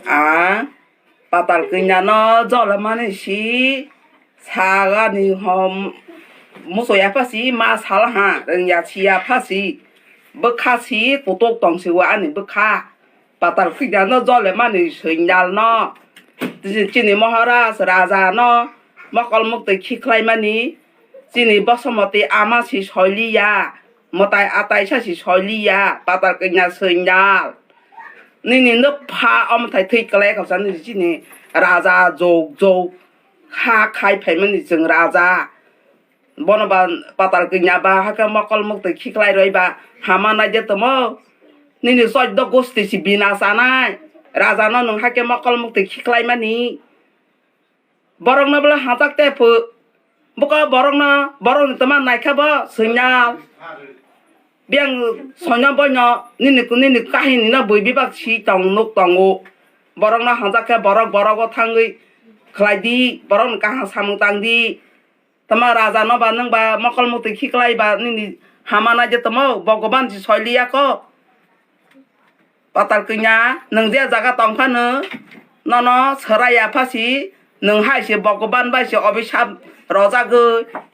à bà tao cái nhà nó cho là mà này xí xa ga ni hôm một số nhà phát xí mà xa là ha人家去呀发xí不卡xí不多东西我按你不卡bà tao cái nhà nó cho là mà này sinh nhà nó chỉ này mà hara raja nó mà còn một cái khi khai mà ní chỉ này bắt xong một cái ama xí soi li ya một tay atai xí soi li ya bà tao cái nhà sinh nhà nên nó phá ông thầy thấy cái nàyเขาสั่งที่นี่ราชาโจข้าใครเพ่มันจึงราชาบนบ้านปัตตานีบ้าฮักมาคอลมุกติขี้ใครเลยบ้าหามาในเจตโมนี่สอยดกุสติสิบินาสานายราชาโนนึงฮักมาคอลมุกติขี้ใครมันนี่บรองนั่นเปล่าหาจักเตะผู้บุกบรองนี่ตมันไหนครับบ่สัญญาเบี้ยงสัญญาบ่เนาะนี่กะหินนะบุยบิบักชีตองนกตองโอบรองนะหาจักแค่บรองก็ทางเลยใครดีบรองกะหาสามตังดีตมาราชาโนบ้านนึงบ้ามกลมุติขี้ใครบ้านนี่หามานะจะตมบอกบ้านที่ซอยเลียก็ปัตตานีหนึ่งเดียจากตองพันเนาะสลายภาษีหนึ่งให้เสียบอกบ้านไปเสียอภิชาติรอจาก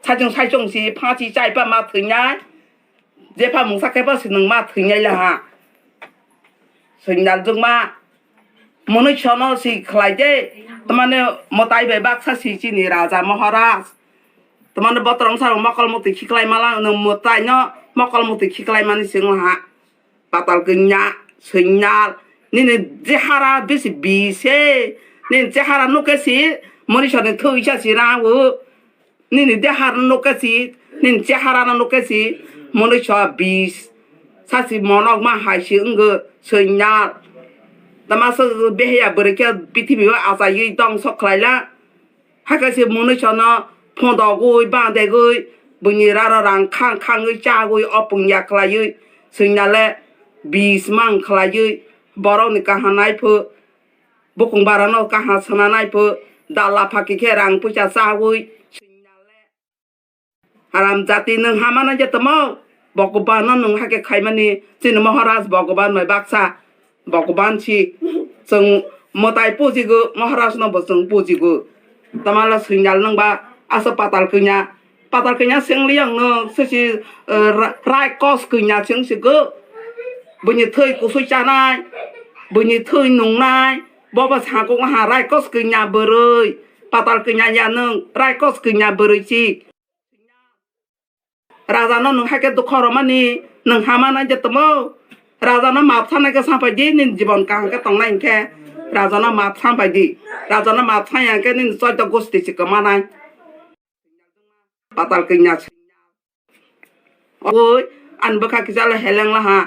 ใช้จงสีพาที่ใจป้ามาถึงยัยเจ้าพามุสักแค่ป้าสิหนึ่งมาถึงยัยละฮะสิ่งนั้นจึงมามนุษย์ชนสิใครเจ้ตมันเนี่ยมาตายไปบักสักสิจีนี่ราชามหาราชตมันเนี่ยบัตรองสารมกลมุติขี้ใครมาละหนึ่งมาตายเนาะมกลมุติขี้ใครมานี่สิงละฮะปัตตานีสิงญานี่เจ้าฮาราบิสบีเซนี่เจ้าฮารานุกสิมนุษย์ชนเนี่ยทุยชาสิราวูนี่เจ้าฮารานุกสินี่เจ้าฮารานุกสิมนุษย์ชนบีสสักสิมอนออกมาหายสิงก็สิงญาแต่มาสักเบียบริการพิธีว่าอาศัยต้องสักใครละให้ก็สิมนุษย์ชนเนาะพงดอกกุยบ้านเด็กกุยบุญยีรารังข้างกุยจ้ากุยอปุญญาใครยุยสิงญาเล่บีสมังใครยุยบาราวนิกาหานายผู้บุคคลบารานกาหาสนานายผู้ดาลาพักแค่รังผู้จัดสาวุยสิงญาเล่ฮารามจัติหนึ่งหามันจะตมบอกบ้านนั่นหนึ่งให้แก่ใครมันนี่สินมหาราชบอกบ้านไม่บักษาบอกบ้านชีซึ่งมตายผู้จิกมหาราชนั่งบซึ่งผู้จิกตมาละสิงญานั่งบ้าอาสปัตตาลกญาเสียงเลี้ยงเนาะสิไรกอสกญาเสียงสิกบุญยี่เทยกุศลจานายบุญยี่เทยหนุ่งนายบอกภาษากุงหาไรกอสกญาเบรยปัตตาลกญาหนึ่งไรกอสกญาเบรยจีราชาโนหนึ่งให้แก่ตุขอรมันนี่หนึ่งหามันนั่นจะตมราชาโนมาท่านในก็สัมปดีนินจีบอนกลางก็ต้องนั่งแค่ราชาโนมาสัมปดีราชาโนมาท่านอย่างแค่นินซอยตะกุสติสิกมานั่งปัตตาลกญาโอ้ยอันบักขะกิจละเฮลังละฮะ